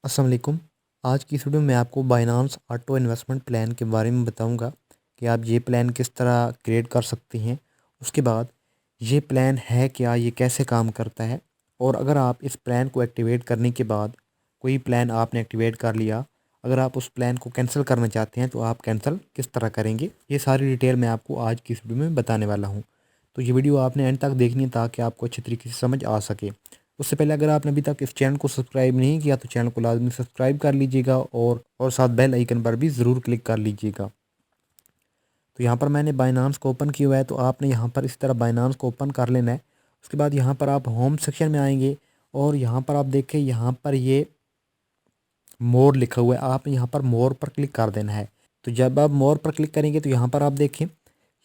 अस्सलाम वालेकुम। आज की इस वीडियो में मैं आपको बाइनांस ऑटो इन्वेस्टमेंट प्लान के बारे में बताऊंगा कि आप ये प्लान किस तरह क्रिएट कर सकते हैं। उसके बाद ये प्लान है क्या, ये कैसे काम करता है, और अगर आप इस प्लान को एक्टिवेट करने के बाद कोई प्लान आपने एक्टिवेट कर लिया, अगर आप उस प्लान को कैंसिल करना चाहते हैं तो आप कैंसिल किस तरह करेंगे, ये सारी डिटेल मैं आपको आज की इस वीडियो में बताने वाला हूँ। तो ये वीडियो आपने एंड तक देखनी है ताकि आपको अच्छी तरीके से समझ आ सके। उससे पहले अगर आपने अभी तक इस चैनल को सब्सक्राइब नहीं किया तो चैनल को लाजमी सब्सक्राइब कर लीजिएगा और साथ बेल आइकन पर भी ज़रूर क्लिक कर लीजिएगा। तो यहाँ पर मैंने बाइनांस को ओपन किया हुआ है, तो आपने यहाँ पर इस तरह बाइनांस को ओपन कर लेना है। उसके बाद यहाँ पर आप होम सेक्शन में आएंगे और यहाँ पर आप देखें, यहाँ पर ये मोर लिखा हुआ है, आप यहाँ पर मोर पर क्लिक कर देना है। तो जब आप मोर पर क्लिक करेंगे तो यहाँ पर आप देखें,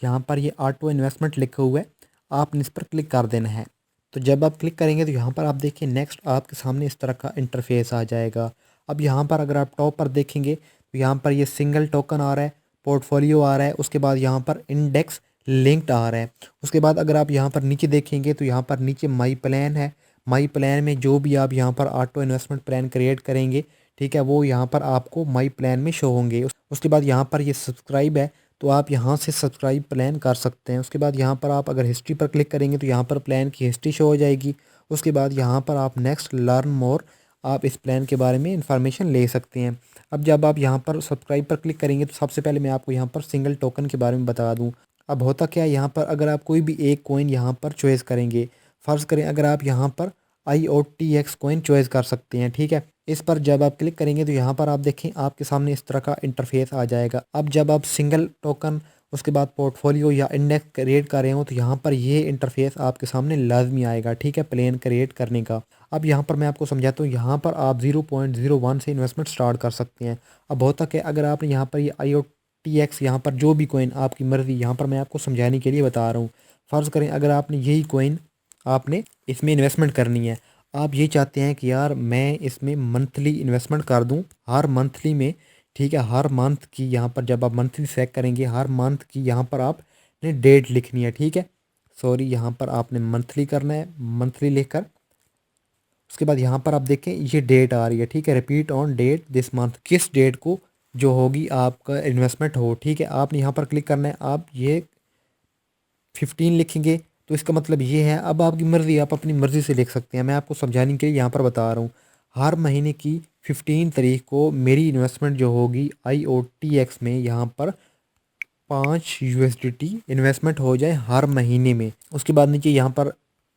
यहाँ पर ये ऑटो इन्वेस्टमेंट लिखा हुआ है, आपने इस पर क्लिक कर देना है। तो जब आप क्लिक करेंगे तो यहाँ पर आप देखिए नेक्स्ट आपके सामने इस तरह का इंटरफेस आ जाएगा। अब यहाँ पर अगर आप टॉप पर देखेंगे तो यहाँ पर ये सिंगल टोकन आ रहा है, पोर्टफोलियो आ रहा है, उसके बाद यहाँ पर इंडेक्स लिंक्ड आ रहा है। उसके बाद अगर आप यहाँ पर नीचे देखेंगे तो यहाँ पर नीचे माई प्लान है। माई प्लान में जो भी आप यहाँ पर ऑटो इन्वेस्टमेंट प्लान क्रिएट करेंगे, ठीक है, वो यहाँ पर आपको माई प्लान में शो होंगे। उसके बाद यहाँ पर ये सब्सक्राइब है, तो आप यहाँ से सब्सक्राइब प्लान कर सकते हैं। उसके बाद यहाँ पर आप अगर हिस्ट्री पर क्लिक करेंगे तो यहाँ पर प्लान की हिस्ट्री शो हो जाएगी। उसके बाद यहाँ पर आप नेक्स्ट लर्न मोर, आप इस प्लान के बारे में इंफॉर्मेशन ले सकते हैं। अब जब आप यहाँ पर सब्सक्राइब पर क्लिक करेंगे तो सबसे पहले मैं आपको यहाँ पर सिंगल टोकन के बारे में बता दूँ। अब होता क्या है, यहाँ पर अगर आप कोई भी एक कोइन यहाँ पर चॉइस करेंगे, फ़र्ज़ करें अगर आप यहाँ पर IOTX कोइन चॉइस कर सकते हैं, ठीक है। इस पर जब आप क्लिक करेंगे तो यहाँ पर आप देखें आपके सामने इस तरह का इंटरफेस आ जाएगा। अब जब आप सिंगल टोकन, उसके बाद पोर्टफोलियो या इंडेक्स क्रिएट कर रहे हो तो यहाँ पर ये इंटरफेस आपके सामने लाजमी आएगा, ठीक है, प्लान क्रिएट करने का। अब यहाँ पर मैं आपको समझाता हूँ, यहाँ पर आप 0.01 से इन्वेस्टमेंट स्टार्ट कर सकते हैं। अब होता क्या, अगर आपने यहाँ पर ये IOTX, यहाँ पर जो भी कोइन आपकी मर्ज़ी, यहाँ पर मैं आपको समझाने के लिए बता रहा हूँ। फ़र्ज़ करें अगर आपने यही कोइन आपने इसमें इन्वेस्टमेंट करनी है, आप ये चाहते हैं कि यार मैं इसमें मंथली इन्वेस्टमेंट कर दूं, हर मंथली में, ठीक है, हर मंथ की यहाँ पर जब आप मंथली सेलेक्ट करेंगे, हर मंथ की यहाँ पर आपने डेट लिखनी है, ठीक है, सॉरी यहाँ पर आपने मंथली करना है, मंथली लिखकर उसके बाद यहाँ पर आप देखें ये डेट आ रही है, ठीक है, repeat on date this month, किस डेट को जो होगी आपका इन्वेस्टमेंट हो, ठीक है, आपने यहाँ पर क्लिक करना है। आप ये 15 लिखेंगे तो इसका मतलब ये है, अब आपकी मर्ज़ी, आप अपनी मर्ज़ी से लिख सकते हैं। मैं आपको समझाने के लिए यहाँ पर बता रहा हूँ। हर महीने की 15 तारीख को मेरी इन्वेस्टमेंट जो होगी IOTX में, यहाँ पर 5 USDT इन्वेस्टमेंट हो जाए हर महीने में। उसके बाद नीचे यहाँ पर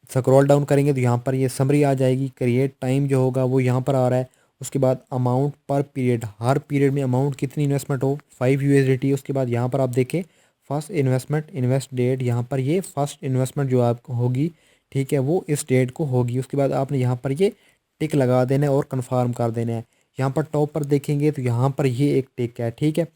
स्क्रॉल डाउन करेंगे तो यहाँ पर ये समरी आ जाएगी। क्रिएट टाइम जो होगा वो यहाँ पर आ रहा है। उसके बाद अमाउंट पर पीरियड, हर पीरियड में अमाउंट कितनी इन्वेस्टमेंट हो, 5 USDT। उसके बाद यहाँ पर आप देखें फर्स्ट इन्वेस्टमेंट इन्वेस्ट डेट, यहाँ पर ये फर्स्ट इन्वेस्टमेंट जो आपको होगी, ठीक है, वो इस डेट को होगी। उसके बाद आपने यहाँ पर ये टिक लगा देना है और कंफर्म कर देना है। यहाँ पर टॉप पर देखेंगे तो यहाँ पर ये एक टिक है, ठीक है।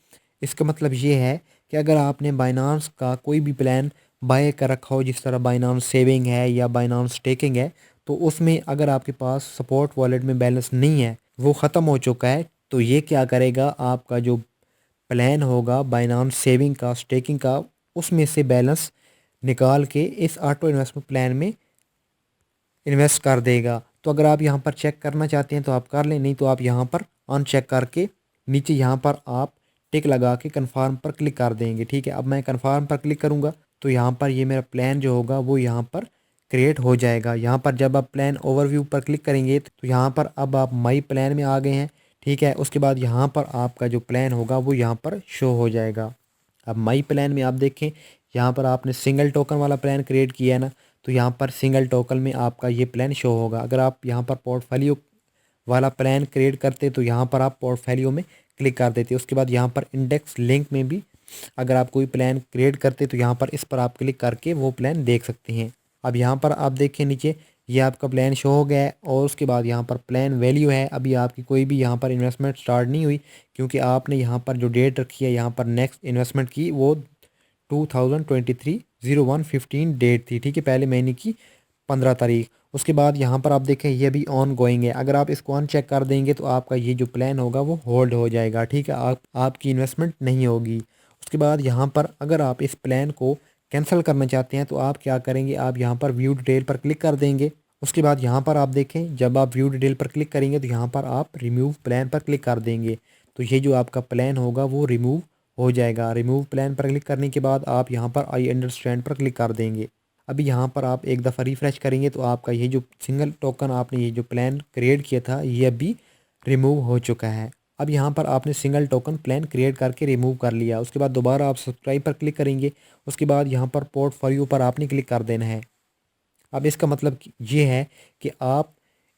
इसका मतलब ये है कि अगर आपने बाइनांस का कोई भी प्लान बाय कर रखा हो, जिस तरह बाइनांस सेविंग है या बाइनांस स्टेकिंग है, तो उसमें अगर आपके पास सपोर्ट वॉलेट में बैलेंस नहीं है, वो ख़त्म हो चुका है, तो ये क्या करेगा, आपका जो प्लान होगा बाइनांस सेविंग का, स्टेकिंग का, उसमें से बैलेंस निकाल के इस ऑटो इन्वेस्टमेंट प्लान में इन्वेस्ट कर देगा। तो अगर आप यहाँ पर चेक करना चाहते हैं तो आप कर लें, नहीं तो आप यहाँ पर अनचेक करके नीचे यहाँ पर आप टिक लगा के कन्फर्म पर क्लिक कर देंगे, ठीक है। अब मैं कन्फर्म पर क्लिक करूँगा तो यहाँ पर ये मेरा प्लान जो होगा वो यहाँ पर क्रिएट हो जाएगा। यहाँ पर जब आप प्लान ओवरव्यू पर क्लिक करेंगे तो यहाँ पर अब आप माई प्लान में आ गए हैं, ठीक है। उसके बाद यहाँ पर आपका जो प्लान होगा वो यहाँ पर शो हो जाएगा। अब माई प्लान में आप देखें, यहाँ पर आपने सिंगल टोकन वाला प्लान क्रिएट किया है ना, तो यहाँ पर सिंगल टोकन में आपका ये प्लान शो होगा। अगर आप यहाँ पर पोर्टफोलियो वाला प्लान क्रिएट करते तो यहाँ पर आप पोर्टफोलियो में क्लिक कर देते। उसके बाद यहाँ पर इंडेक्स लिंक में भी अगर आप कोई प्लान क्रिएट करते तो यहाँ पर इस पर आप क्लिक करके वो प्लान देख सकते हैं। अब यहाँ पर आप देखिए नीचे ये आपका प्लान शो हो गया है और उसके बाद यहाँ पर प्लान वैल्यू है। अभी आपकी कोई भी यहाँ पर इन्वेस्टमेंट स्टार्ट नहीं हुई, क्योंकि आपने यहाँ पर जो डेट रखी है यहाँ पर नेक्स्ट इन्वेस्टमेंट की, वो 2023-01-15 डेट थी, ठीक है, पहले महीने की 15 तारीख। उसके बाद यहाँ पर आप देखें ये भी ऑन गोइंग है। अगर आप इसको अनचेक कर देंगे तो आपका ये जो प्लान होगा वो होल्ड हो जाएगा, ठीक है, आपकी इन्वेस्टमेंट नहीं होगी। उसके बाद यहाँ पर अगर आप इस प्लान को कैंसिल करना चाहते हैं तो आप क्या करेंगे, आप यहाँ पर व्यू डिटेल पर क्लिक कर देंगे उसके बाद यहाँ पर आप देखें, जब आप व्यू डिटेल पर क्लिक करेंगे तो यहाँ पर आप रिमूव प्लान पर क्लिक कर देंगे, तो ये जो आपका प्लान होगा वो रिमूव हो जाएगा। रिमूव प्लान पर क्लिक करने के बाद आप यहाँ पर आई अंडरस्टैंड पर क्लिक कर देंगे। अभी यहाँ पर आप एक दफ़ा रिफ़्रेश करेंगे तो आपका ये जो सिंगल टोकन आपने ये जो प्लान क्रिएट किया था ये अभी रिमूव हो चुका है। अब यहाँ पर आपने सिंगल टोकन प्लान क्रिएट करके रिमूव कर लिया। उसके बाद दोबारा आप सब्सक्राइब पर क्लिक करेंगे। उसके बाद यहाँ पर पोर्टफोलियो पर आपने क्लिक कर देना है। अब इसका मतलब ये है कि आप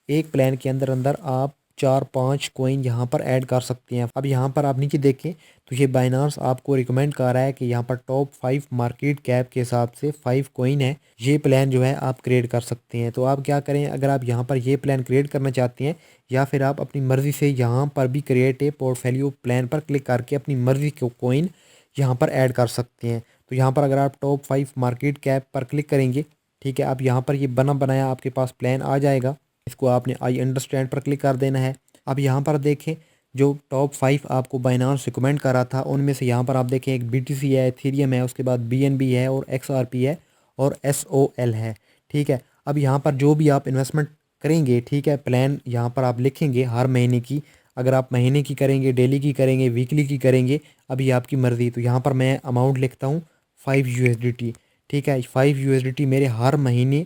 एक प्लान के अंदर अंदर आप 4-5 कॉइन यहाँ पर ऐड कर सकते हैं। अब यहाँ पर आप नीचे देखें तो ये बाइनांस आपको रिकमेंड कर रहा है कि यहाँ पर टॉप 5 मार्केट कैप के हिसाब से 5 कॉइन है, ये प्लान जो है आप क्रिएट कर सकते हैं। तो आप क्या करें, अगर आप यहाँ पर ये प्लान क्रिएट करना चाहते हैं या फिर आप अपनी मर्ज़ी से यहाँ पर भी क्रिएट ए पोर्टफोलियो प्लान पर क्लिक करके अपनी मर्ज़ी के कॉइन यहाँ पर ऐड कर सकते हैं। तो यहाँ पर अगर आप टॉप 5 मार्केट कैप पर क्लिक करेंगे, ठीक है, अब यहाँ पर ये बना बनाया आपके पास प्लान आ जाएगा। इसको आपने आई अंडरस्टैंड पर क्लिक कर देना है। अब यहाँ पर देखें जो टॉप 5 आपको बाइनांस रिकमेंड कर रहा था उनमें से यहाँ पर आप देखें एक BTC है, एथेरियम है, उसके बाद BNB है और XRP है और SOL है। ठीक है, अब यहाँ पर जो भी आप इन्वेस्टमेंट करेंगे, ठीक है, प्लान यहाँ पर आप लिखेंगे हर महीने की। अगर आप महीने की करेंगे, डेली की करेंगे, वीकली की करेंगे, अभी आपकी मर्ज़ी। तो यहाँ पर मैं अमाउंट लिखता हूँ 5 USDT। ठीक है, 5 USDT मेरे हर महीने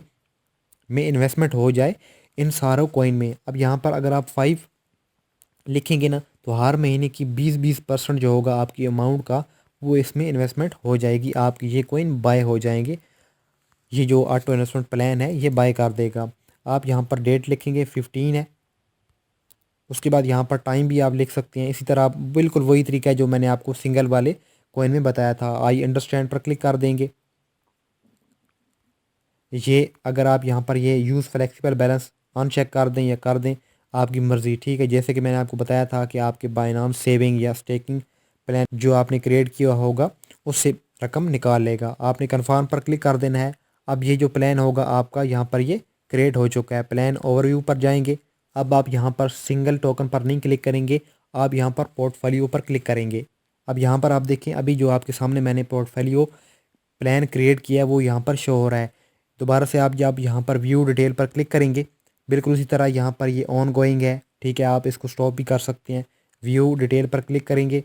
में इन्वेस्टमेंट हो जाए इन सारों कॉइन में। अब यहाँ पर अगर आप 5 लिखेंगे ना तो हर महीने की 20% जो होगा आपकी अमाउंट का वो इसमें इन्वेस्टमेंट हो जाएगी, आपकी ये कॉइन बाय हो जाएंगे। ये जो ऑटो इन्वेस्टमेंट प्लान है ये बाय कर देगा। आप यहाँ पर डेट लिखेंगे 15 है। उसके बाद यहाँ पर टाइम भी आप लिख सकते हैं। इसी तरह आप बिल्कुल वही तरीका है जो मैंने आपको सिंगल वाले कॉइन में बताया था। आई अंडरस्टैंड पर क्लिक कर देंगे। ये अगर आप यहाँ पर ये यूज़ फ्लेक्सिबल बैलेंस अनचेक कर दें या कर दें, आपकी मर्ज़ी। ठीक है, जैसे कि मैंने आपको बताया था कि आपके बाइनांस सेविंग या स्टेकिंग प्लान जो आपने क्रिएट किया होगा उससे रकम निकाल लेगा। आपने कन्फर्म पर क्लिक कर देना है। अब ये जो प्लान होगा आपका यहाँ पर ये क्रिएट हो चुका है। प्लान ओवरव्यू पर जाएंगे। अब आप यहाँ पर सिंगल टोकन पर नहीं क्लिक करेंगे, आप यहाँ पर पोर्टफोलियो पर क्लिक करेंगे। अब यहाँ पर आप देखें अभी जो आपके सामने मैंने पोर्टफोलियो प्लान क्रिएट किया है वो यहाँ पर शो हो रहा है। दोबारा से आप जब यहाँ पर व्यू डिटेल पर क्लिक करेंगे, बिल्कुल उसी तरह यहाँ पर ये ऑन गोइंग है। ठीक है, आप इसको स्टॉप भी कर सकते हैं। व्यू डिटेल पर क्लिक करेंगे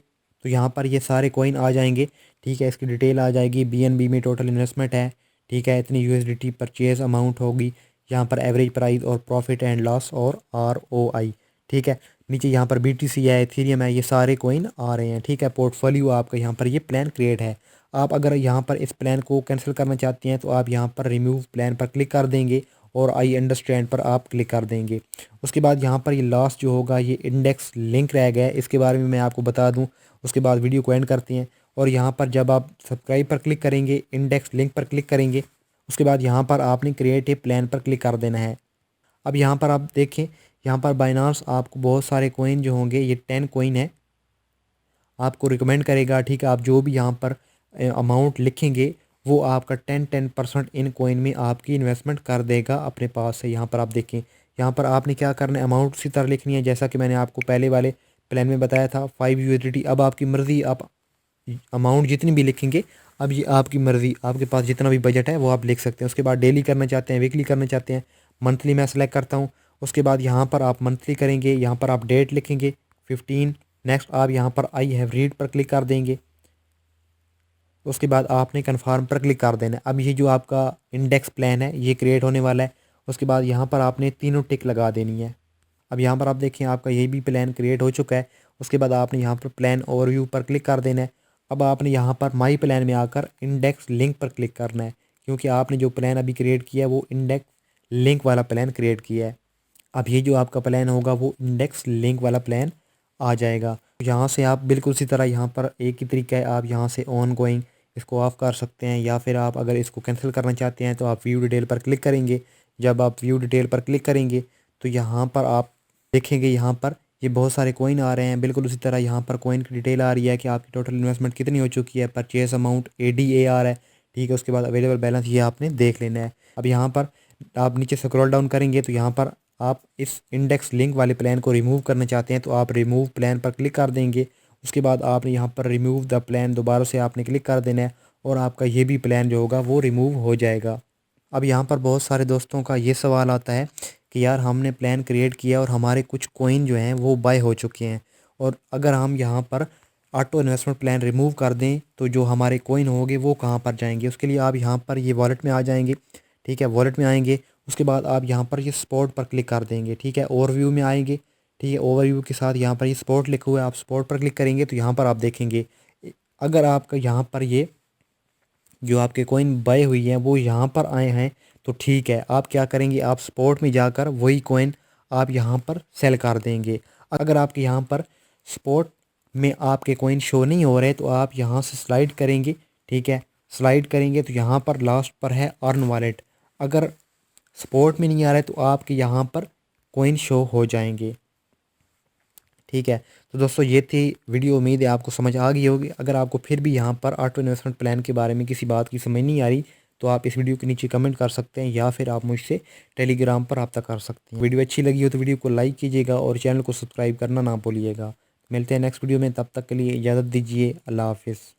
तो यहाँ पर ये सारे कॉइन आ जाएंगे। ठीक है, इसकी डिटेल आ जाएगी। BNB में टोटल इन्वेस्टमेंट है, ठीक है, इतनी USDT परचेज अमाउंट होगी। यहाँ पर एवरेज प्राइस और प्रॉफिट एंड लॉस और ROI। ठीक है, नीचे यहाँ पर BTC है, एथेरियम है, ये सारे कॉइन आ रहे हैं। ठीक है, पोर्टफोलियो आपका यहाँ पर ये प्लान क्रिएट है। आप अगर यहाँ पर इस प्लान को कैंसिल करना चाहते हैं तो आप यहाँ पर रिमूव प्लान पर क्लिक कर देंगे और आई अंडरस्टैंड पर आप क्लिक कर देंगे। उसके बाद यहाँ पर ये लास्ट जो होगा ये इंडेक्स लिंक रह गया है, इसके बारे में मैं आपको बता दूँ। उसके बाद वीडियो को एंड करते हैं। और यहाँ पर जब आप सब्सक्राइब पर क्लिक करेंगे, इंडेक्स लिंक पर क्लिक करेंगे, उसके बाद यहाँ पर आपने क्रिएट ए प्लान पर क्लिक कर देना है। अब यहाँ पर आप देखें, यहाँ पर बाइनांस आपको बहुत सारे कॉइन जो होंगे, ये 10 कॉइन है, आपको रिकमेंड करेगा। ठीक है, आप जो भी यहाँ पर अमाउंट लिखेंगे वो आपका 10% इन कॉइन में आपकी इन्वेस्टमेंट कर देगा अपने पास से। यहाँ पर आप देखें, यहाँ पर आपने क्या करना है, अमाउंट उसी तरह लिखनी है जैसा कि मैंने आपको पहले वाले प्लान में बताया था, 5 USDT। अब आपकी मर्ज़ी, आप अमाउंट जितनी भी लिखेंगे, अब ये आपकी मर्ज़ी, आपके पास जितना भी बजट है वो आप लिख सकते हैं। उसके बाद डेली करना चाहते हैं, वीकली करना चाहते हैं, मंथली मैं सेलेक्ट करता हूँ। उसके बाद यहाँ पर आप मंथली करेंगे, यहाँ पर आप डेट लिखेंगे 15। नेक्स्ट आप यहाँ पर आई हैव रीड पर क्लिक कर देंगे। उसके बाद आपने कन्फर्म पर क्लिक कर देना है। अब ये जो आपका इंडेक्स प्लान है ये क्रिएट होने वाला है। उसके बाद यहाँ पर आपने तीनों टिक लगा देनी है। अब यहाँ पर आप देखें आपका ये भी प्लान क्रिएट हो चुका है। उसके बाद आपने यहाँ पर प्लान ओवरव्यू पर क्लिक कर देना है। अब आपने यहाँ पर माई प्लान में आकर इंडेक्स लिंक पर क्लिक करना है, क्योंकि आपने जो प्लान अभी क्रिएट किया है वो इंडेक्स लिंक वाला प्लान क्रिएट किया है। अब ये जो आपका प्लान होगा वो इंडेक्स लिंक वाला प्लान आ जाएगा। यहाँ से आप बिल्कुल उसी तरह यहाँ पर एक ही तरीका है, आप यहाँ से ऑन गोइंग इसको ऑफ कर सकते हैं, या फिर आप अगर इसको कैंसिल करना चाहते हैं तो आप व्यू डिटेल पर क्लिक करेंगे। जब आप व्यू डिटेल पर क्लिक करेंगे तो यहाँ पर आप देखेंगे यहाँ पर ये बहुत सारे कॉइन आ रहे हैं। बिल्कुल उसी तरह यहाँ पर कॉइन की डिटेल आ रही है कि आपकी टोटल इन्वेस्टमेंट कितनी हो चुकी है, परचेज अमाउंट ADAR है। ठीक है, उसके बाद अवेलेबल बैलेंस ये आपने देख लेना है। अब यहाँ पर आप नीचे स्क्रॉल डाउन करेंगे तो यहाँ पर आप इस इंडेक्स लिंक वाले प्लान को रिमूव करना चाहते हैं तो आप रिमूव प्लान पर क्लिक कर देंगे। उसके बाद आपने यहाँ पर रिमूव द प्लान दोबारा से आपने क्लिक कर देना है और आपका ये भी प्लान जो होगा वो रिमूव हो जाएगा। अब यहाँ पर बहुत सारे दोस्तों का ये सवाल आता है कि यार हमने प्लान क्रिएट किया और हमारे कुछ कॉइन जो हैं वो बाय हो चुके हैं, और अगर हम यहाँ पर ऑटो इन्वेस्टमेंट प्लान रिमूव कर दें तो जो हमारे कॉइन होंगे वो कहाँ पर जाएंगे। उसके लिए आप यहाँ पर ये वॉलेट में आ जाएंगे। ठीक है, वॉलेट में आएंगे, उसके बाद आप यहाँ पर ये स्पॉट पर क्लिक कर देंगे। ठीक है, ओवरव्यू में आएंगे। ठीक है, ओवरव्यू के साथ यहाँ पर ये स्पॉट लिखा हुआ है, आप स्पॉट पर क्लिक करेंगे तो यहाँ पर आप देखेंगे अगर आपका यहाँ पर ये जो आपके कॉइन बाय हुई हैं वो यहाँ पर आए हैं तो ठीक है, आप क्या करेंगे, आप स्पॉट में जाकर वही कॉइन आप यहाँ पर सेल कर देंगे। अगर आपके यहाँ पर स्पॉट में आपके कॉइन शो नहीं हो रहे तो आप यहाँ से स्लाइड करेंगे। ठीक है, स्लाइड करेंगे तो यहाँ पर लास्ट पर है अर्न वॉलेट। अगर स्पॉट में नहीं आ रहा है तो आपके यहाँ पर कॉइन शो हो जाएंगे। ठीक है, तो दोस्तों ये थी वीडियो, उम्मीद है आपको समझ आ गई होगी। अगर आपको फिर भी यहाँ पर ऑटो इन्वेस्टमेंट प्लान के बारे में किसी बात की समझ नहीं आ रही तो आप इस वीडियो के नीचे कमेंट कर सकते हैं या फिर आप मुझसे टेलीग्राम पर रब्ता कर सकते हैं। वीडियो अच्छी लगी हो तो वीडियो को लाइक कीजिएगा और चैनल को सब्सक्राइब करना ना भूलिएगा। मिलते हैं नेक्स्ट वीडियो में, तब तक के लिए इजाज़त दीजिए। अल्लाह हाफिज़।